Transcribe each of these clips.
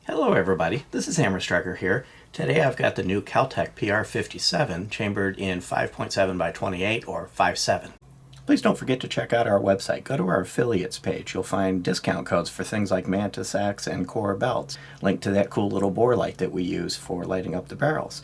Hello everybody, this is Hammer Striker here. Today I've got the new Keltec PR57 chambered in 5.7 by 28 or 5.7. Please don't forget to check out our website. Go to our affiliates page. You'll find discount codes for things like Mantis X and Core belts. Link to that cool little bore light that we use for lighting up the barrels.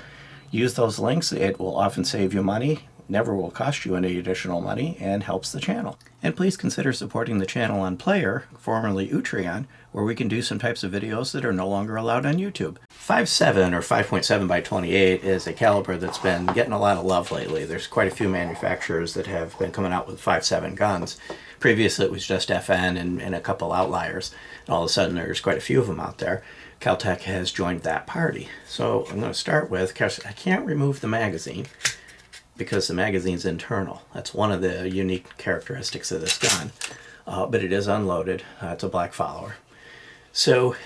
Use those links. It will often save you money, never will cost you any additional money, and helps the channel. And please consider supporting the channel on Player, formerly Utreon, where we can do some types of videos that are no longer allowed on YouTube. 5.7 or 5.7 by 28 is a caliber that's been getting a lot of love lately. There's quite a few manufacturers that have been coming out with 5.7 guns. Previously it was just FN and a couple outliers. And all of a sudden there's quite a few of them out there. Keltec has joined that party. So I'm going to start with, I can't remove the magazine because the magazine's internal. That's one of the unique characteristics of this gun. But it is unloaded. It's a black follower. So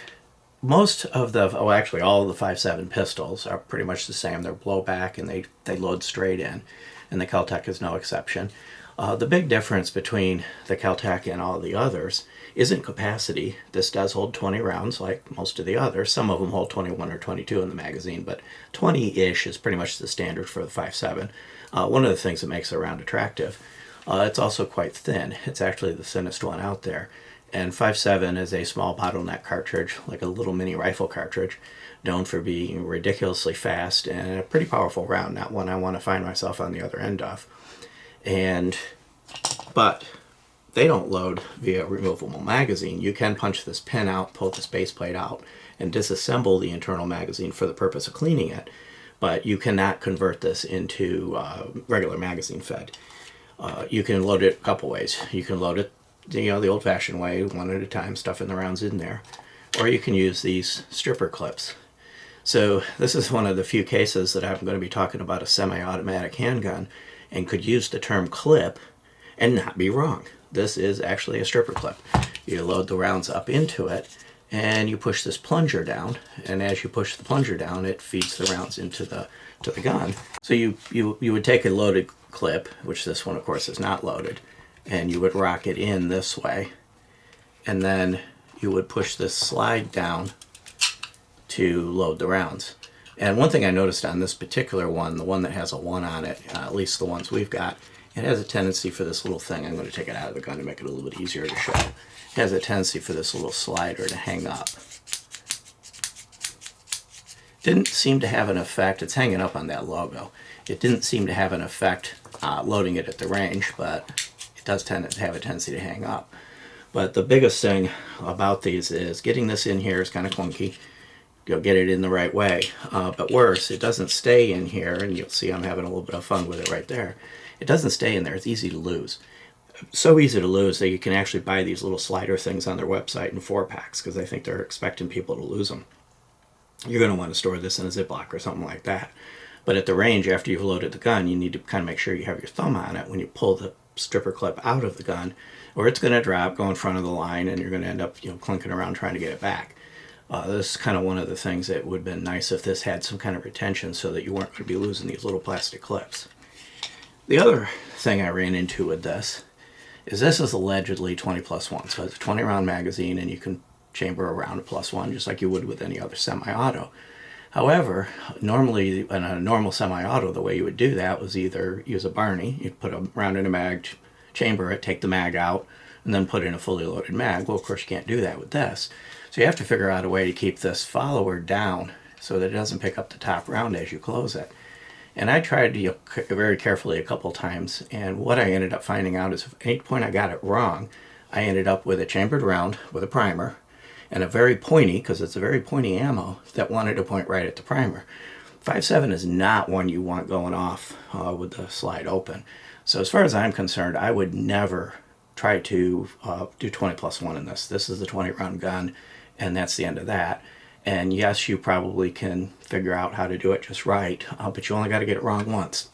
most of the, actually all of the 5.7 pistols are pretty much the same. They're blowback and they load straight in, and the Keltec is no exception. The big difference between the Keltec and all the others isn't capacity. This does hold 20 rounds like most of the others. Some of them hold 21 or 22 in the magazine, but 20-ish is pretty much the standard for the 5.7. One of the things that makes the round attractive. It's also quite thin. It's actually the thinnest one out there. And 5.7 is a small bottleneck cartridge, like a little mini rifle cartridge, known for being ridiculously fast and a pretty powerful round, not one I want to find myself on the other end of. But they don't load via removable magazine. You can punch this pin out, pull this base plate out, and disassemble the internal magazine for the purpose of cleaning it. But you cannot convert this into regular magazine fed. You can load it a couple ways. You can load it the old-fashioned way, one at a time, stuffing the rounds in there. Or you can use these stripper clips. So this is one of the few cases that I'm going to be talking about a semi-automatic handgun and could use the term clip and not be wrong. This is actually a stripper clip. You load the rounds up into it and you push this plunger down, and as you push the plunger down it feeds the rounds into the gun. So you would take a loaded clip, which this one of course is not loaded, and you would rock it in this way, and then you would push this slide down to load the rounds. And one thing I noticed on this particular one, the one that has a 1 on it, at least the ones we've got, it has a tendency for this little thing, I'm going to take it out of the gun to make it a little bit easier to show. It has a tendency for this little slider to hang up. Didn't seem to have an effect, it's hanging up on that logo. It didn't seem to have an effect loading it at the range, but it does tend to have a tendency to hang up. But the biggest thing about these is getting this in here is kind of clunky. You'll get it in the right way. But worse, it doesn't stay in here, and you'll see I'm having a little bit of fun with it right there. It doesn't stay in there. It's easy to lose. So easy to lose that you can actually buy these little slider things on their website in 4-packs because I think they're expecting people to lose them. You're going to want to store this in a Ziploc or something like that. But at the range, after you've loaded the gun, you need to kind of make sure you have your thumb on it when you pull the stripper clip out of the gun, or it's going to drop, go in front of the line, and you're going to end up clinking around trying to get it back. This is kind of one of the things that would have been nice if this had some kind of retention so that you weren't going to be losing these little plastic clips. The other thing I ran into with this is allegedly 20+1. So it's a 20 round magazine and you can chamber a round of +1 just like you would with any other semi-auto. However, normally in a normal semi-auto, the way you would do that was either use a Barney, you'd put a round in a mag, chamber it, take the mag out, and then put in a fully loaded mag. Well, of course you can't do that with this. So you have to figure out a way to keep this follower down so that it doesn't pick up the top round as you close it. And I tried very carefully a couple times, and what I ended up finding out is at any point I got it wrong, I ended up with a chambered round with a primer, and a very pointy, because it's a very pointy ammo, that wanted to point right at the primer. 5.7 is not one you want going off with the slide open. So as far as I'm concerned, I would never try to do 20+1 in this. This is the 20 round gun, and that's the end of that. And yes, you probably can figure out how to do it just right, but you only got to get it wrong once.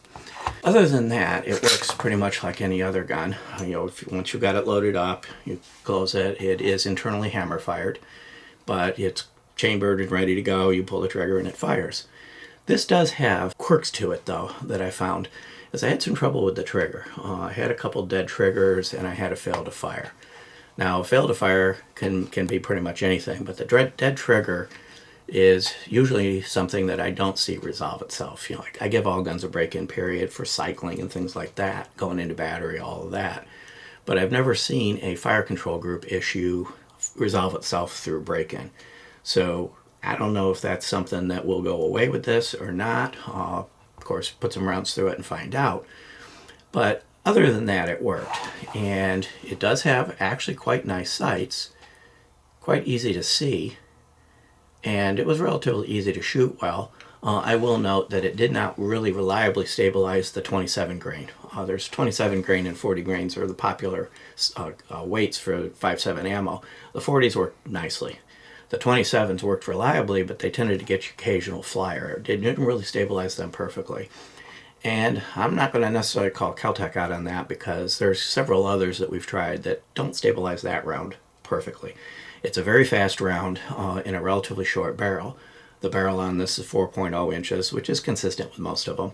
Other than that, it works pretty much like any other gun. Once you've got it loaded up, you close it. It is internally hammer fired, but it's chambered and ready to go. You pull the trigger and it fires. This does have quirks to it, though, that I found, as I had some trouble with the trigger. I had a couple dead triggers, and I had a fail to fire. Now, fail to fire can be pretty much anything, but the dead trigger is usually something that I don't see resolve itself. You know, like I give all guns a break-in period for cycling and things like that, going into battery, all of that. But I've never seen a fire control group issue resolve itself through break-in. So I don't know if that's something that will go away with this or not. Of course, put some rounds through it and find out. But other than that, it worked. And it does have actually quite nice sights, quite easy to see, and it was relatively easy to shoot well. I will note that it did not really reliably stabilize the 27 grain. There's 27 grain and 40 grains are the popular weights for 5.7 ammo. The 40s worked nicely. The 27s worked reliably, but they tended to get you occasional flyer. It didn't really stabilize them perfectly. And I'm not going to necessarily call Keltec out on that because there's several others that we've tried that don't stabilize that round perfectly. It's a very fast round in a relatively short barrel. The barrel on this is 4.0 inches, which is consistent with most of them.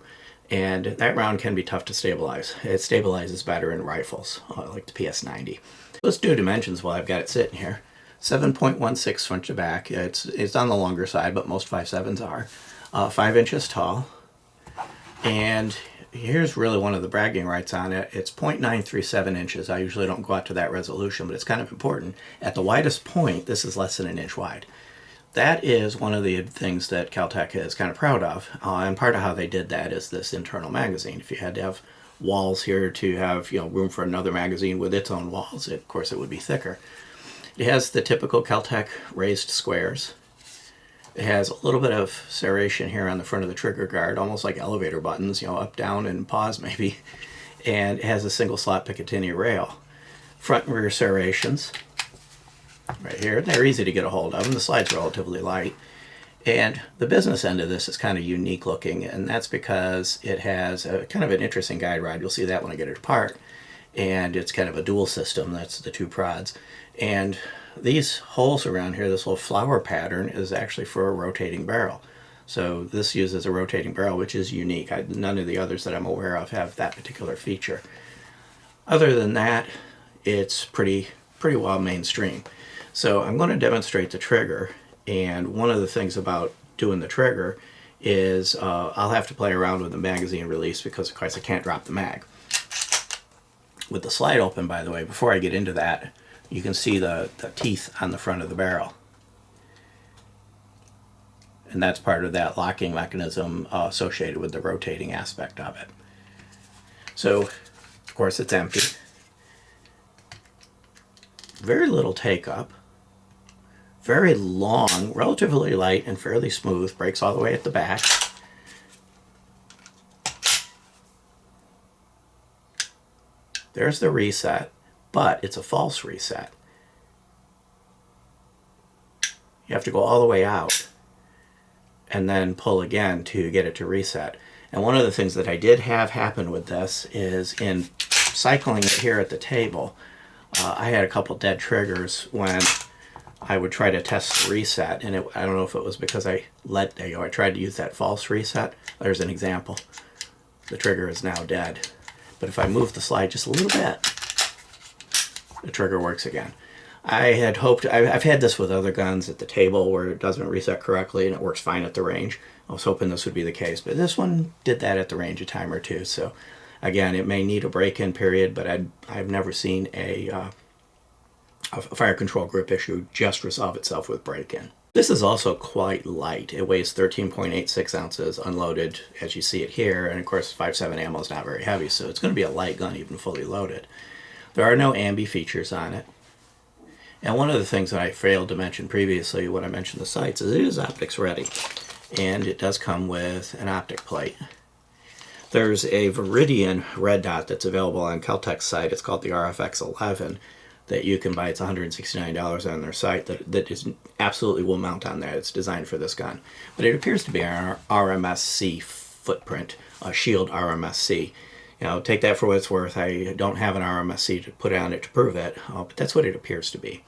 And that round can be tough to stabilize. It stabilizes better in rifles, like the PS90. Let's do dimensions while I've got it sitting here. 7.16 front to back. It's on the longer side, but most 5.7s are. 5 inches tall. And here's really one of the bragging rights on it. It's 0.937 inches. I usually don't go out to that resolution, but it's kind of important. At the widest point, this is less than an inch wide. That is one of the things that Keltec is kind of proud of. And part of how they did that is this internal magazine. If you had to have walls here to have room for another magazine with its own walls, of course it would be thicker. It has the typical Keltec raised squares. It has a little bit of serration here on the front of the trigger guard, almost like elevator buttons, up, down, and pause maybe. And it has a single slot Picatinny rail. Front and rear serrations right here. They're easy to get a hold of, and the slide's relatively light. And the business end of this is kind of unique looking, and that's because it has a kind of an interesting guide rod. You'll see that when I get it apart. And it's kind of a dual system. That's the two prods. And these holes around here, this little flower pattern, is actually for a rotating barrel. So this uses a rotating barrel, which is unique. None of the others that I'm aware of have that particular feature. Other than that, it's pretty well mainstream. So I'm going to demonstrate the trigger, and one of the things about doing the trigger is I'll have to play around with the magazine release because of course I can't drop the mag. With the slide open, by the way, before I get into that, you can see the teeth on the front of the barrel. And that's part of that locking mechanism associated with the rotating aspect of it. So, of course, it's empty. Very little take-up. Very long, relatively light and fairly smooth. Breaks all the way at the back. There's the reset, but it's a false reset. You have to go all the way out and then pull again to get it to reset. And one of the things that I did have happen with this is in cycling it here at the table, I had a couple dead triggers when I would try to test the reset, and I don't know if it was because I tried to use that false reset. There's an example. The trigger is now dead. But if I move the slide just a little bit, the trigger works again. I had hoped, I've had this with other guns at the table where it doesn't reset correctly and it works fine at the range. I was hoping this would be the case, but this one did that at the range a time or two. So again, it may need a break-in period, but I've never seen a fire control group issue just resolve itself with break-in. This is also quite light. It weighs 13.86 ounces unloaded, as you see it here, and of course 5.7 ammo is not very heavy, so it's going to be a light gun even fully loaded. There are no ambi features on it. And one of the things that I failed to mention previously when I mentioned the sights is it is optics ready, and it does come with an optic plate. There's a Viridian red dot that's available on Keltec's site. It's called the RFX11. That you can buy. It's $169 on their site that is absolutely will mount on there. It's designed for this gun. But it appears to be an RMSC footprint, a Shield RMSC. Take that for what it's worth. I don't have an RMSC to put on it to prove it, but that's what it appears to be.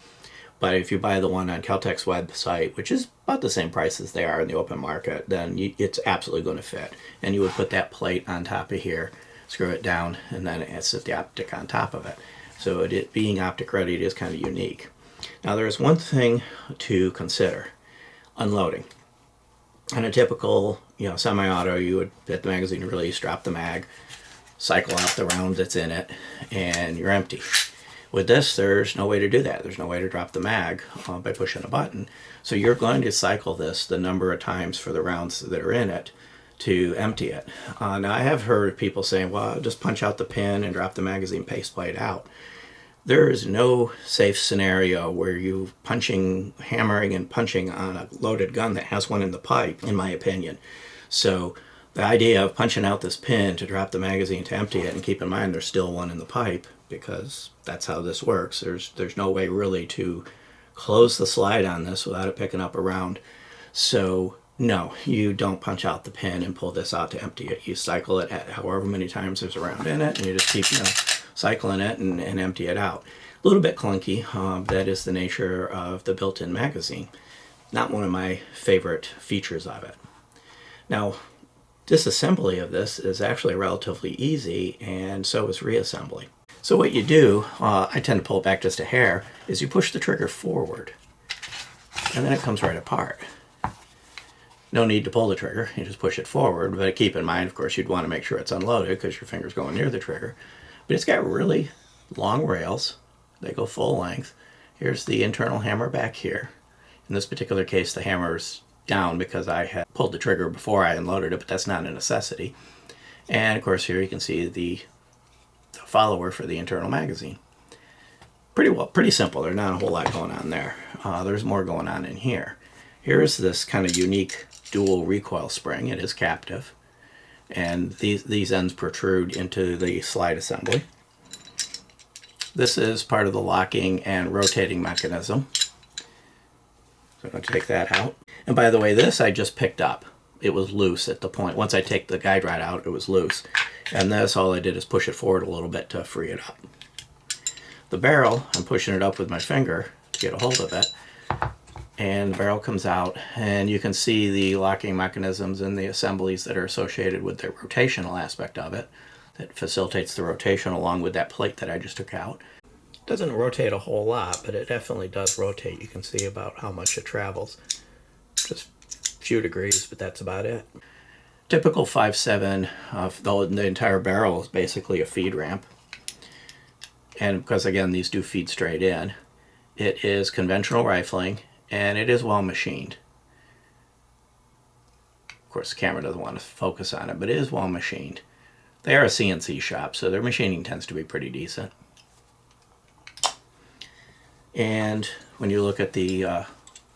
But if you buy the one on Keltec's website, which is about the same price as they are in the open market, then it's absolutely going to fit. And you would put that plate on top of here, screw it down, and then it's the optic on top of it. So it being optic ready, it is kind of unique. Now there's one thing to consider. Unloading. On a typical, semi-auto, you would hit the magazine release, drop the mag, cycle out the round that's in it, and you're empty. With this, there's no way to do that. There's no way to drop the mag by pushing a button. So you're going to cycle this the number of times for the rounds that are in it to empty it. Now, I have heard people saying, well, just punch out the pin and drop the magazine paste plate out. There is no safe scenario where you hammering and punching on a loaded gun that has one in the pipe, in my opinion. So the idea of punching out this pin to drop the magazine to empty it, and keep in mind there's still one in the pipe, because that's how this works. There's no way really to close the slide on this without it picking up a round. So no, you don't punch out the pin and pull this out to empty it. You cycle it at however many times there's a round in it, and you just keep cycling it and empty it out. A little bit clunky. That is the nature of the built-in magazine. Not one of my favorite features of it. Now, disassembly of this is actually relatively easy, and so is reassembly. So what you do, I tend to pull it back just a hair, is you push the trigger forward, and then it comes right apart. No need to pull the trigger, you just push it forward, but keep in mind, of course, you'd want to make sure it's unloaded because your finger's going near the trigger. But it's got really long rails. They go full length. Here's the internal hammer back here. In this particular case, the hammer's down because I had pulled the trigger before I unloaded it, but that's not a necessity. And of course, here you can see the follower for the internal magazine. Pretty simple. There's not a whole lot going on there. There's more going on in here. Here's this kind of unique dual recoil spring. It is captive, and these ends protrude into the slide assembly. This is part of the locking and rotating mechanism. So I'm going to take that out. And by the way, this I just picked up. It was loose at the point. Once I take the guide rod out, it was loose. And this, all I did is push it forward a little bit to free it up. The barrel, I'm pushing it up with my finger to get a hold of it. And the barrel comes out, and you can see the locking mechanisms and the assemblies that are associated with the rotational aspect of it that facilitates the rotation along with that plate that I just took out. It doesn't rotate a whole lot, but it definitely does rotate. You can see about how much it travels. Just a few degrees, but that's about it. Typical 5.7, the entire barrel is basically a feed ramp. And because, again, these do feed straight in, it is conventional rifling, and it is well machined. Of course, the camera doesn't want to focus on it, but it is well machined. They are a CNC shop, so their machining tends to be pretty decent. And when you look at the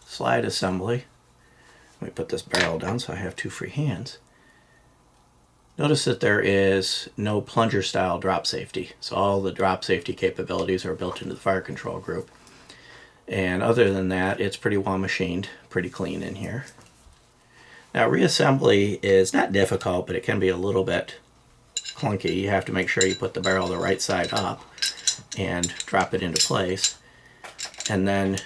slide assembly, let me put this barrel down so I have two free hands. Notice that there is no plunger style drop safety. So all the drop safety capabilities are built into the fire control group. And other than that, it's pretty well machined, pretty clean in here. Now, reassembly is not difficult, but it can be a little bit clunky. You have to make sure you put the barrel the right side up and drop it into place. And then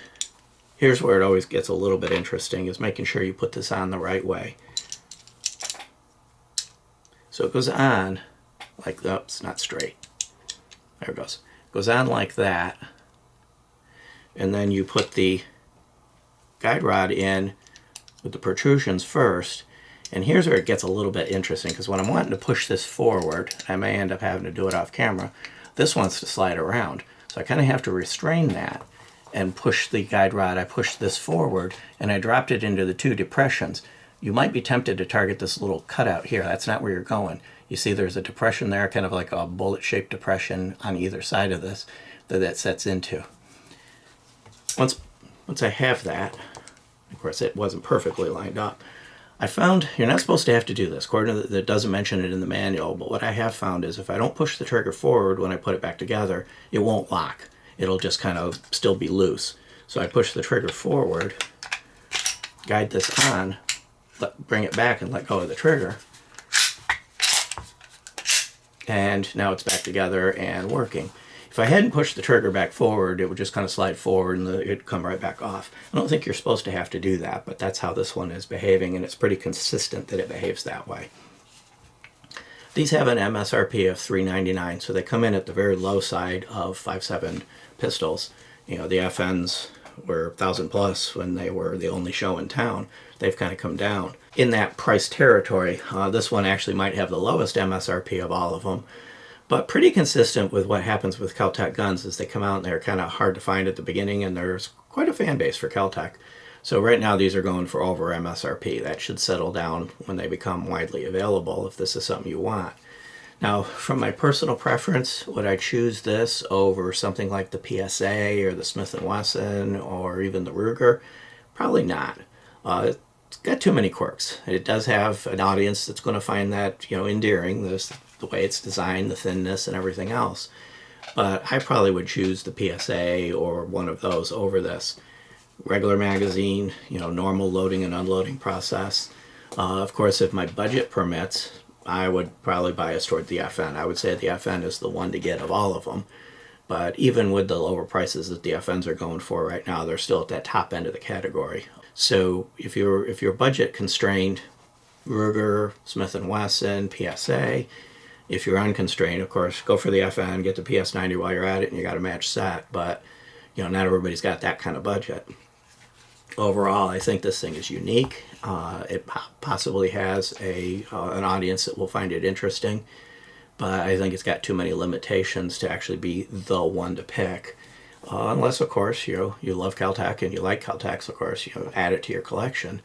here's where it always gets a little bit interesting, is making sure you put this on the right way. So it goes on like that. It's not straight. There it goes. It goes on like that. And then you put the guide rod in with the protrusions first. And here's where it gets a little bit interesting, because when I'm wanting to push this forward, I may end up having to do it off camera, this wants to slide around. So I kind of have to restrain that and push the guide rod. I pushed this forward and I dropped it into the two depressions. You might be tempted to target this little cutout here. That's not where you're going. You see there's a depression there, kind of like a bullet-shaped depression on either side of this that sets into. Once I have that, of course it wasn't perfectly lined up, I found you're not supposed to have to do this. According to that doesn't mention it in the manual, but what I have found is if I don't push the trigger forward when I put it back together, it won't lock. It'll just kind of still be loose. So I push the trigger forward, guide this on, bring it back and let go of the trigger. And now it's back together and working. If I hadn't pushed the trigger back forward, it would just kind of slide forward and it'd come right back off. I don't think you're supposed to have to do that, but that's how this one is behaving, and it's pretty consistent that it behaves that way. These have an MSRP of $399, so they come in at the very low side of 5.7 pistols. You know, the FNs were 1,000 plus when they were the only show in town. they've kind of come down. In that price territory, this one actually might have the lowest MSRP of all of them, but pretty consistent with what happens with Keltec guns is they come out and they're kind of hard to find at the beginning, and there's quite a fan base for Keltec. So right now these are going for over MSRP. That should settle down when they become widely available if this is something you want. Now, from my personal preference, would I choose this over something like the PSA or the Smith & Wesson or even the Ruger? Probably not. It's got too many quirks. It does have an audience that's going to find that, endearing, the way it's designed, the thinness and everything else. But I probably would choose the PSA or one of those over this. Regular magazine, normal loading and unloading process. Of course, if my budget permits, I would probably bias toward the FN. I would say the FN is the one to get of all of them. But even with the lower prices that the FNs are going for right now, they're still at that top end of the category. So if you're budget constrained, Ruger, Smith & Wesson, PSA. If you're unconstrained, of course, go for the FN, get the PS90 while you're at it, and you got a match set. But not everybody's got that kind of budget. Overall, I think this thing is unique. It possibly has an audience that will find it interesting, but I think it's got too many limitations to actually be the one to pick. Unless, of course, you love Keltec and you like Keltecs, of course, add it to your collection.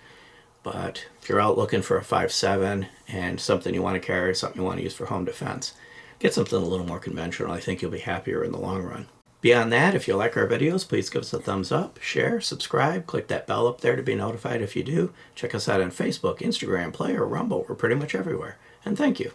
But if you're out looking for a 5.7 and something you want to carry, something you want to use for home defense, get something a little more conventional. I think you'll be happier in the long run. Beyond that, if you like our videos, please give us a thumbs up, share, subscribe, click that bell up there to be notified if you do. Check us out on Facebook, Instagram, Player, Rumble. We're pretty much everywhere. And thank you.